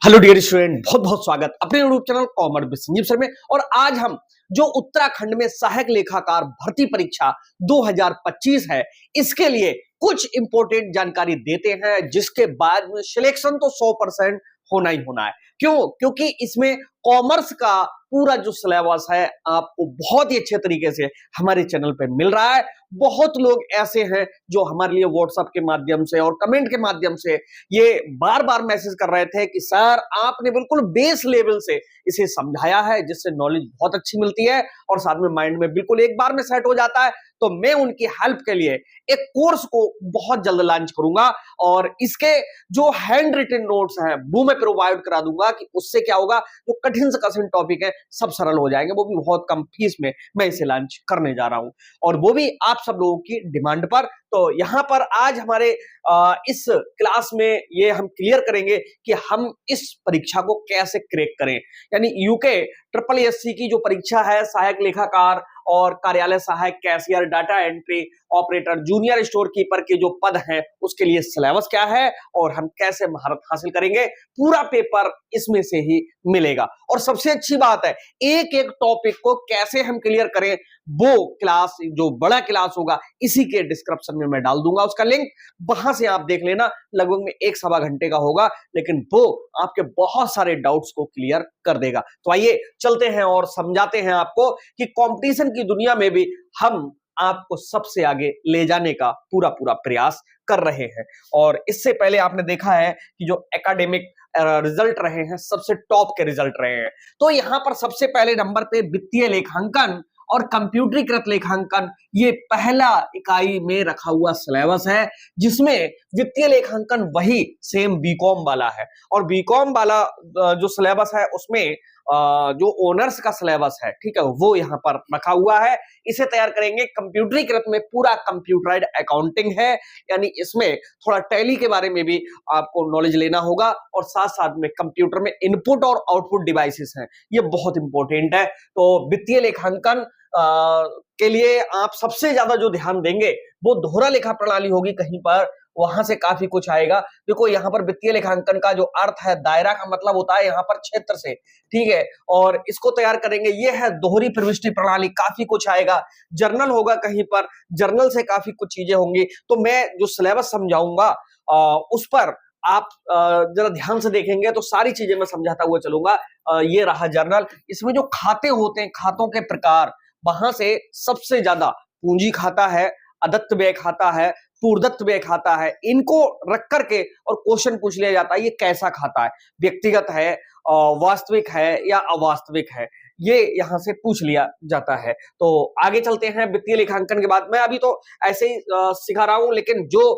Hello dear student, बहुत बहुत स्वागत अपने YouTube channel commerce with Sanjeev sir में। और आज हम जो उत्तराखंड में सहायक लेखाकार भर्ती परीक्षा 2025 है, इसके लिए कुछ इंपॉर्टेंट जानकारी देते हैं, जिसके बाद में सिलेक्शन तो 100% होना ही होना है। क्यों? क्योंकि इसमें कॉमर्स का पूरा जो सिलेबस है आपको बहुत ही अच्छे तरीके से हमारे चैनल पे मिल रहा है। बहुत लोग ऐसे हैं जो हमारे लिए व्हाट्सएप के माध्यम से और कमेंट के माध्यम से ये बार बार मैसेज कर रहे थे कि सर आपने बिल्कुल बेस लेवल से इसे समझाया है, जिससे नॉलेज बहुत अच्छी मिलती है और साथ में माइंड में बिल्कुल एक बार में सेट हो जाता है। तो मैं उनकी हेल्प के लिए एक कोर्स को बहुत जल्द लॉन्च करूंगा और इसके जो हैंड रिटन नोट्स हैं वो मैं प्रोवाइड करा दूंगा कि उससे क्या होगा, जो कठिन से कठिन टॉपिक है सब सरल हो जाएंगे, वो भी बहुत कम फीस में मैं इसे लॉन्च करने जा रहा हूं, और वो भी आप सब लोगों की डिमांड पर। तो यहां पर आज हमारे इस क्लास में ये हम क्लियर करेंगे कि हम इस परीक्षा को कैसे क्रैक करें। यानी यूके ट्रिपल एससी की जो परीक्षा है, सहायक लेखाकार और कार्यालय सहायक, cashier, data entry operator, junior store keeper के जो पद हैं उसके लिए सिलेबस क्या है और हम कैसे महारत हासिल करेंगे, पूरा पेपर इसमें से ही मिलेगा। और सबसे अच्छी बात है, एक एक टॉपिक को कैसे हम क्लियर करें, वो क्लास जो बड़ा क्लास होगा इसी के डिस्क्रिप्शन में मैं डाल दूंगा उसका लिंक, वहां से आप देख लेना। लगभग में 1-1.25 घंटे का होगा, लेकिन वो आपके बहुत सारे डाउट्स को क्लियर कर देगा। तो आइए चलते हैं और समझाते हैं आपको कि कंपटीशन की दुनिया में भी हम आपको सबसे आगे ले जाने का पूरा पूरा प्रयास कर रहे हैं। और इससे पहले आपने देखा है कि जो एकेडमिक रिजल्ट रहे हैं सबसे टॉप के रिजल्ट रहे हैं। तो यहां पर सबसे पहले नंबर पे वित्तीय लेखांकन और कंप्यूटरीकृत लेखांकन, ये पहला इकाई में रखा हुआ सिलेबस है, जिसमें वित्तीय लेखांकन वही सेम बीकॉम वाला है। और बीकॉम वाला जो सिलेबस है उसमें जो ओनर्स का सिलेबस है, ठीक है, वो यहां पर रखा हुआ है। इसे तैयार करेंगे कंप्यूटरीकृत में, पूरा कंप्यूटराइज्ड अकाउंटिंग है, यानी इसमें थोड़ा टैली के बारे में भी आपको नॉलेज लेना होगा, और साथ साथ में कंप्यूटर में इनपुट और आउटपुट डिवाइसेस हैं, ये बहुत इंपॉर्टेंट है। तो वित्तीय लेखांकन के लिए आप सबसे ज्यादा जो ध्यान देंगे वो दोहरा लेखा प्रणाली होगी कहीं पर, वहां से काफी कुछ आएगा। देखो यहाँ पर वित्तीय लेखांकन का जो अर्थ है, दायरा का मतलब होता है यहाँ पर क्षेत्र से, ठीक है, और इसको तैयार करेंगे। ये है दोहरी प्रविष्टि प्रणाली, काफी कुछ आएगा। जर्नल होगा कहीं पर, जर्नल से काफी कुछ चीजें होंगी। तो मैं जो सिलेबस समझाऊंगा उस पर आप जरा ध्यान से देखेंगे तो सारी चीजें मैं समझाता हुआ चलूंगा। ये रहा जर्नल, इसमें जो खाते होते हैं, खातों के प्रकार, वहां से सबसे ज्यादा पूंजी खाता है, अदत्त व्यय खाता है, पूर्वदत्त व्यय खाता है, इनको रख करके और क्वेश्चन पूछ लिया जाता है ये कैसा खाता है, व्यक्तिगत है, वास्तविक है या अवास्तविक है, ये यहां से पूछ लिया जाता है। तो आगे चलते हैं वित्तीय लेखांकन के बाद। मैं अभी तो ऐसे ही सिखा रहा हूं, लेकिन जो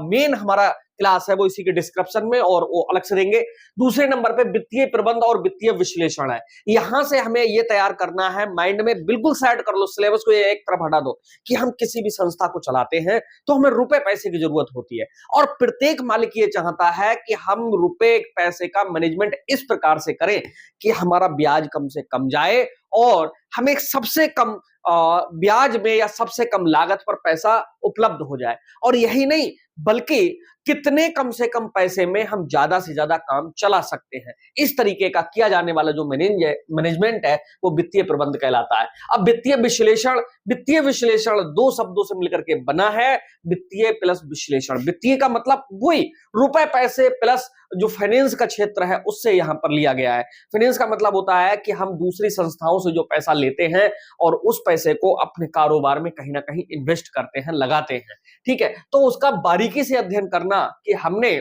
मेन हमारा क्लास है वो इसी के डिस्क्रिप्शन में और वो अलग से देंगे। दूसरे नंबर पे वित्तीय प्रबंध और वित्तीय विश्लेषण है। यहां से हमें ये तैयार करना है, माइंड में बिल्कुल सेट कर लो, सिलेबस को ये एक तरफ हटा दो, कि हम किसी भी संस्था को चलाते हैं तो हमें रुपए पैसे की जरूरत होती है, और प्रत्येक मालिक ये चाहता है कि हम रुपए पैसे का मैनेजमेंट इस प्रकार से करें कि हमारा ब्याज कम से कम जाए और हमें सबसे कम ब्याज में या सबसे कम लागत पर पैसा उपलब्ध हो जाए। और यही नहीं, बल्कि कितने कम से कम पैसे में हम ज्यादा से ज्यादा काम चला सकते हैं, इस तरीके का किया जाने वाला जो मैनेजमेंट है वो वित्तीय प्रबंध कहलाता है। अब वित्तीय विश्लेषण, वित्तीय विश्लेषण दो शब्दों से मिलकर के बना है, वित्तीय प्लस विश्लेषण। वित्तीय का मतलब वही रुपए पैसे प्लस जो फाइनेंस का क्षेत्र है उससे यहां पर लिया गया है। फाइनेंस का मतलब होता है कि हम दूसरी संस्थाओं से जो पैसा लेते हैं और उस पैसे को अपने कारोबार में कहीं ना कहीं इन्वेस्ट करते हैं, लगाते हैं, ठीक है। तो उसका बारीकी से अध्ययन करना कि हमने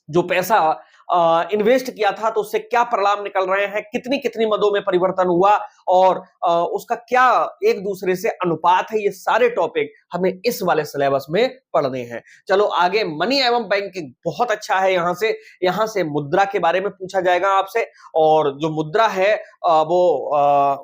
जो पैसा इन्वेस्ट किया था तो उससे क्या परिणाम निकल रहे हैं, कितनी कितनी मदों में परिवर्तन हुआ और उसका क्या एक दूसरे से अनुपात है, ये सारे टॉपिक हमें इस वाले सिलेबस में पढ़ने हैं। चलो आगे, मनी एवं बैंकिंग बहुत अच्छा है। यहाँ से मुद्रा के बारे में पूछा जाएगा आपसे, और जो मुद्रा है वो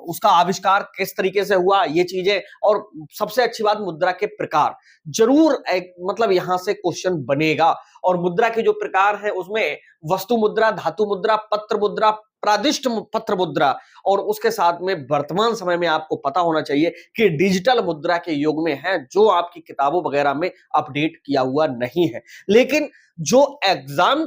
उसका आविष्कार किस तरीके से हुआ, ये चीजें, और सबसे अच्छी बात मुद्रा के प्रकार, जरूर मतलब यहां से क्वेश्चन बनेगा। और मुद्रा के जो प्रकार है उसमें वस्तु मुद्रा, धातु मुद्रा, पत्र मुद्रा, प्रादिष्ट पत्र मुद्रा और उसके साथ में वर्तमान समय में आपको पता होना चाहिए कि डिजिटल मुद्रा के युग में है, जो आपकी किताबों वगैरह में अपडेट किया हुआ नहीं है। लेकिन जो एग्जाम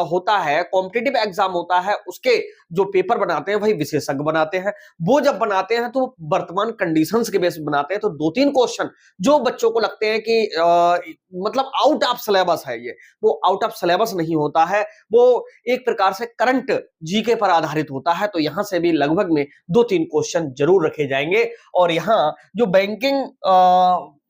होता है, कॉम्पिटिटिव एग्जाम होता है, उसके जो पेपर बनाते हैं वही विशेषज्ञ बनाते हैं। वो जब बनाते हैं तो वर्तमान कंडीशंस के बेस पे बनाते हैं। तो 2-3 क्वेश्चन जो बच्चों को लगते हैं कि मतलब आउट ऑफ सिलेबस है, ये वो आउट ऑफ सिलेबस नहीं होता है, वो एक प्रकार से करंट जीके पर आधारित होता है। तो यहां से भी लगभग में 2-3 क्वेश्चन जरूर रखे जाएंगे। और यहाँ जो बैंकिंग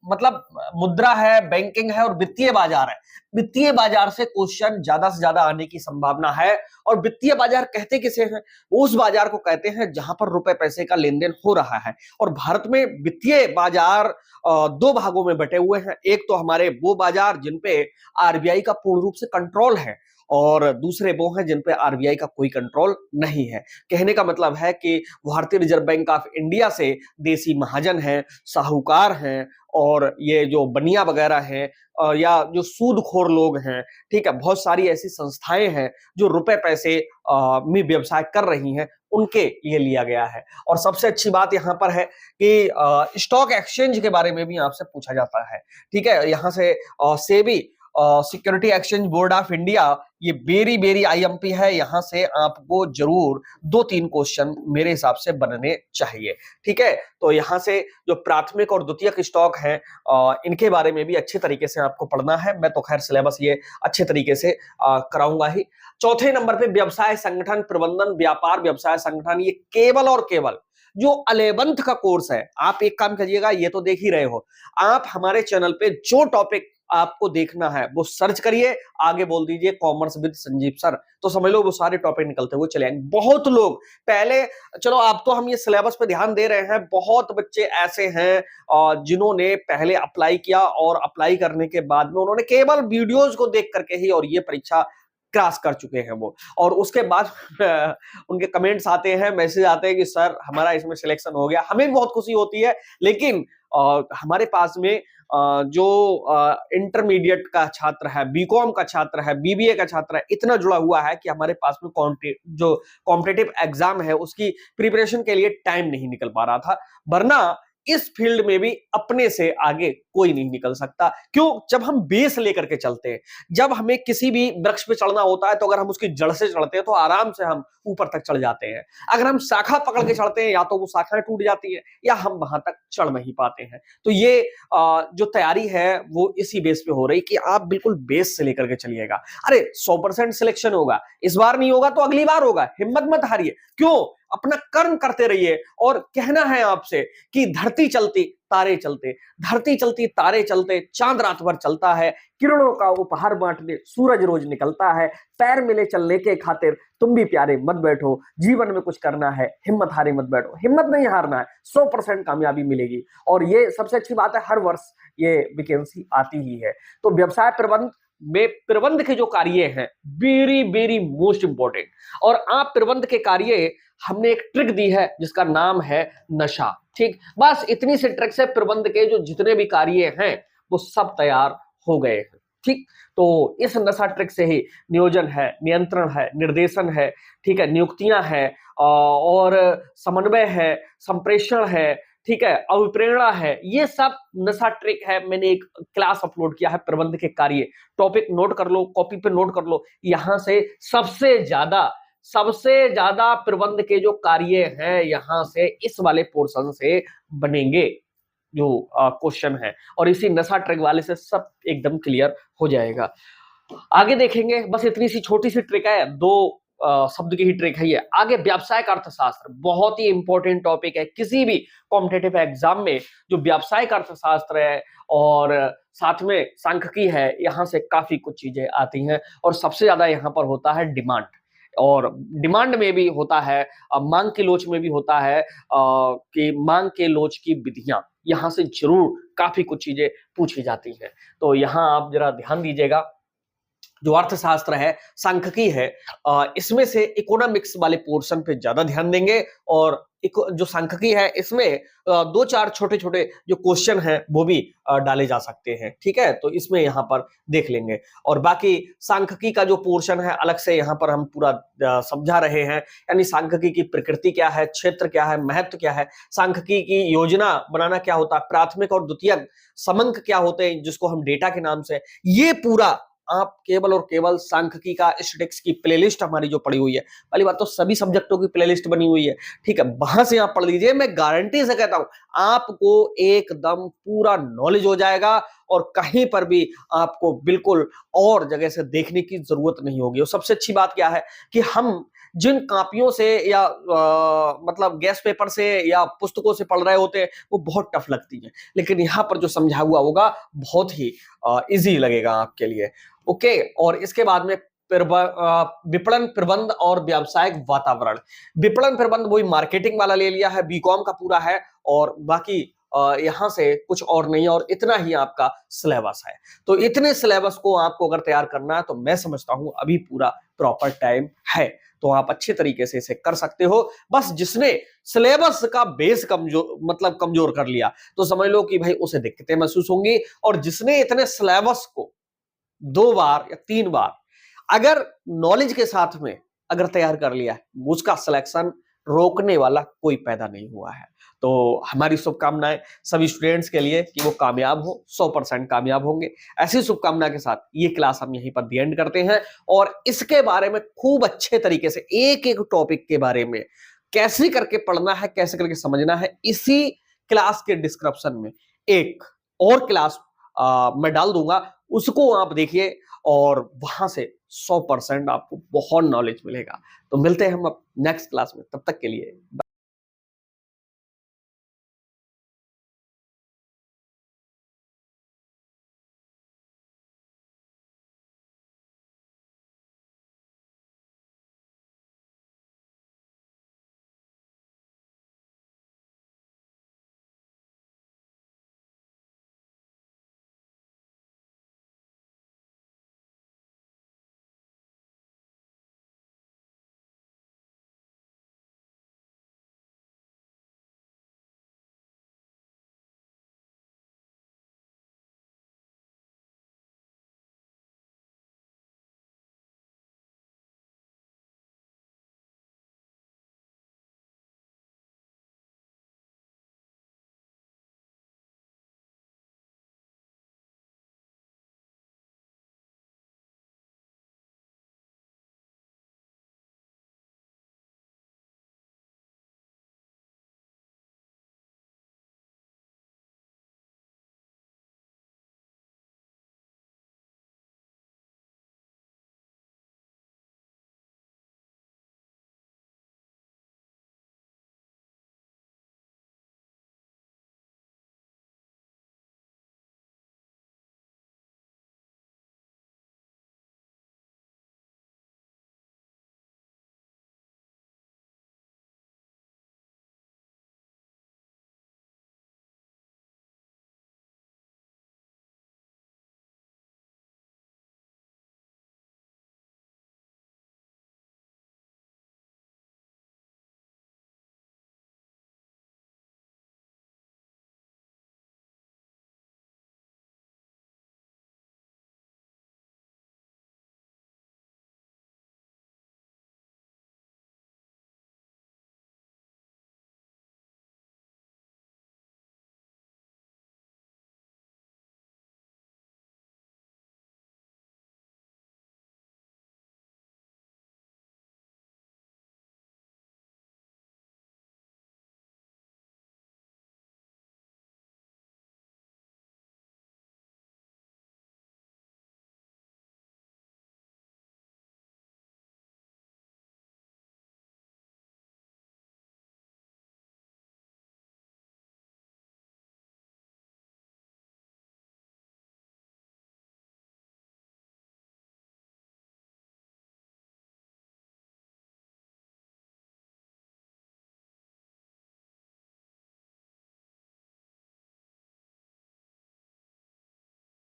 मतलब मुद्रा है, बैंकिंग है और वित्तीय बाजार है, वित्तीय बाजार से क्वेश्चन ज्यादा से ज्यादा आने की संभावना है। और वित्तीय बाजार कहते किसे हैं? उस बाजार को कहते हैं जहां पर रुपए पैसे का लेन देन हो रहा है। और भारत में वित्तीय बाजार 2 भागों में बटे हुए हैं। एक तो हमारे वो बाजार जिन पे आरबीआई का पूर्ण रूप से कंट्रोल है, और दूसरे वो हैं जिन पे आरबीआई का कोई कंट्रोल नहीं है। कहने का मतलब है कि भारतीय रिजर्व बैंक ऑफ इंडिया से देसी महाजन हैं, साहूकार हैं, और ये जो बनिया वगैरह हैं, या जो सूदखोर लोग हैं, ठीक है, बहुत सारी ऐसी संस्थाएं हैं जो रुपए पैसे में व्यवसाय कर रही हैं, उनके लिए लिया गया है। और सबसे अच्छी बात यहां पर है कि स्टॉक एक्सचेंज के बारे में भी आपसे पूछा जाता है। ठीक है, यहां से SEBI security exchange board of India, ये बेरी बेरी आईएमपी है, यहां से आपको जरूर 2-3 क्वेश्चन मेरे हिसाब से बनने चाहिए। ठीक है, तो यहां से जो प्राथमिक और द्वितीयक स्टॉक हैं, इनके बारे में भी अच्छे तरीके से आपको पढ़ना है। मैं तो खैर सिलेबस ये अच्छे तरीके से कराऊंगा ही। चौथे नंबर पे व्यवसाय संगठन प्रबंधन, व्यापार व्यवसाय संगठन, ये केवल और केवल जो 11th का कोर्स है। आप एक काम करिएगा, ये तो देख ही रहे हो, आप हमारे चैनल पे जो टॉपिक आपको देखना है वो सर्च करिए, आगे बोल दीजिए कॉमर्स विद संजीव सर, तो समझ लो वो सारे टॉपिक निकलते हुए चले आएंगे। बहुत लोग पहले, चलो आप तो हम ये सिलेबस पे ध्यान दे रहे हैं, बहुत बच्चे ऐसे हैं जिन्होंने पहले अप्लाई किया और अप्लाई करने के बाद में उन्होंने केवल वीडियोज को देख करके ही और ये परीक्षा क्रॉस कर चुके हैं वो। और उसके बाद उनके कमेंट्स आते हैं, मैसेज आते हैं कि सर हमारा इसमें सिलेक्शन हो गया। हमें भी बहुत खुशी होती है, लेकिन हमारे पास में जो इंटरमीडिएट का छात्र है, बीकॉम का छात्र है, बीबीए का छात्र है, इतना जुड़ा हुआ है कि हमारे पास में जो कॉम्पिटिटिव एग्जाम है उसकी प्रिपरेशन के लिए टाइम नहीं निकल पा रहा था। वरना इस फील्ड में भी अपने से आगे कोई नहीं निकल सकता। क्यों? जब हम बेस लेकर के चलते हैं, जब हमें किसी भी वृक्ष पे चढ़ना होता है तो अगर हम उसकी जड़ से चढ़ते हैं तो आराम से हम ऊपर तक चढ़ जाते हैं। अगर हम शाखा पकड़ के चढ़ते हैं, या तो वो शाखाएं टूट जाती है या हम वहां तक चढ़ नहीं पाते हैं। तो ये जो तैयारी है वो इसी बेस पे हो रही कि आप बिल्कुल बेस से लेकर के चलिएगा। अरे 100% सिलेक्शन होगा, इस बार नहीं होगा तो अगली बार होगा, हिम्मत मत हारिए। क्यों? अपना कर्म करते रहिए। और कहना है आपसे कि धरती चलती तारे चलते, धरती चलती तारे चलते, चांद रात भर चलता है, किरणों का उपहार बांटने सूरज रोज निकलता है, पैर मिले चलने के खातिर तुम भी प्यारे मत बैठो, जीवन में कुछ करना है हिम्मत हारे मत बैठो। हिम्मत नहीं हारना है, 100% कामयाबी मिलेगी। और ये सबसे अच्छी बात है, हर वर्ष ये वैकेंसी आती ही है। तो व्यवसाय प्रबंध में प्रबंध के जो कार्य हैं, वेरी वेरी मोस्ट इंपॉर्टेंट। और आप प्रबंध के कार्य, हमने एक ट्रिक दी है जिसका नाम है नशा। ठीक, बस इतनी सी ट्रिक से प्रबंध के जो जितने भी कार्य हैं वो सब तैयार हो गए हैं। ठीक, तो इस नशा ट्रिक से ही नियोजन है, नियंत्रण है, निर्देशन है, ठीक है, नियुक्तियां है, और समन्वय है, संप्रेषण है, ठीक है, अभिप्रेरणा है, ये सब नशा ट्रिक है। मैंने एक क्लास अपलोड किया है प्रबंध के कार्य, टॉपिक नोट कर लो, कॉपी पे नोट कर लो। यहां से सबसे ज्यादा प्रबंध के जो कार्य हैं यहां से इस वाले पोर्शन से बनेंगे जो क्वेश्चन है, और इसी नशा ट्रिक वाले से सब एकदम क्लियर हो जाएगा। आगे देखेंगे, बस इतनी सी छोटी सी ट्रिक है, 2 शब्द की ही ट्रिक है ये। आगे व्यावसायिक अर्थशास्त्र बहुत ही इंपॉर्टेंट टॉपिक है किसी भी कॉम्पिटिटिव एग्जाम में। जो व्यावसायिक अर्थशास्त्र है और साथ में सांख्यिकी है, यहाँ से काफी कुछ चीजें आती हैं। और सबसे ज्यादा यहाँ पर होता है डिमांड, और डिमांड में भी होता है, मांग के लोच में भी होता है कि मांग के लोच की विधियां, यहाँ से जरूर काफी कुछ चीजें पूछी जाती हैं। तो यहाँ आप जरा ध्यान दीजिएगा। जो अर्थशास्त्र है, सांख्यिकी है, इसमें से इकोनॉमिक्स वाले पोर्शन पे ज्यादा ध्यान देंगे। और जो सांख्यिकी है इसमें दो चार छोटे छोटे जो क्वेश्चन हैं वो भी डाले जा सकते हैं, ठीक है, तो इसमें यहाँ पर देख लेंगे। और बाकी सांख्यिकी का जो पोर्शन है अलग से यहाँ पर हम पूरा समझा रहे हैं, यानी सांख्यिकी की प्रकृति क्या है, क्षेत्र क्या है, महत्व क्या है, सांख्यिकी की योजना बनाना क्या होता है, प्राथमिक और द्वितीयक समंक क्या होते हैं जिसको हम डेटा के नाम से, ये पूरा आप केवल और केवल सांख्यिकी का स्टैटिस्टिक्स की प्लेलिस्ट हमारी जो पड़ी हुई है, पहली बात तो सभी सब्जेक्टों की प्लेलिस्ट बनी हुई है, ठीक है, वहां से आप पढ़ लीजिए। मैं गारंटी से कहता हूं आपको एकदम पूरा नॉलेज हो जाएगा और कहीं पर भी आपको बिल्कुल और जगह से देखने की जरूरत नहीं होगी। और सबसे अच्छी बात क्या है कि हम जिन कापियों से या मतलब गैस पेपर से या पुस्तकों से पढ़ रहे होते हैं वो बहुत टफ लगती है, लेकिन यहाँ पर जो समझा हुआ होगा बहुत ही इजी लगेगा आपके लिए। ओके, और इसके बाद में विपणन प्रबंध और व्यावसायिक वातावरण। विपणन प्रबंध वही मार्केटिंग वाला ले लिया है, बीकॉम का पूरा है, और बाकी यहां से कुछ और नहीं, और इतना ही आपका सिलेबस है। तो इतने सिलेबस को आपको अगर तैयार करना है तो मैं समझता हूं अभी पूरा प्रॉपर टाइम है, तो आप अच्छे तरीके से इसे कर सकते हो। बस जिसने सिलेबस का बेस कमजोर कर लिया तो समझ लो कि भाई उसे दिक्कतें महसूस होंगी, और जिसने इतने सिलेबस को 2 बार या 3 बार अगर नॉलेज के साथ में अगर तैयार कर लिया है, उसका सिलेक्शन रोकने वाला कोई पैदा नहीं हुआ है। तो हमारी शुभकामनाएं सभी स्टूडेंट्स के लिए कि वो कामयाब हो, 100% कामयाब होंगे। ऐसी शुभकामना के साथ ये क्लास हम यहीं पर दी एंड करते हैं, और इसके बारे में खूब अच्छे तरीके से एक एक टॉपिक के बारे में कैसे करके पढ़ना है, कैसे करके समझना है, इसी क्लास के डिस्क्रिप्शन में एक और क्लास मैं डाल दूंगा, उसको आप देखिए और वहां से 100% आपको बहुत नॉलेज मिलेगा। तो मिलते हैं हम अब नेक्स्ट क्लास में, तब तक के लिए।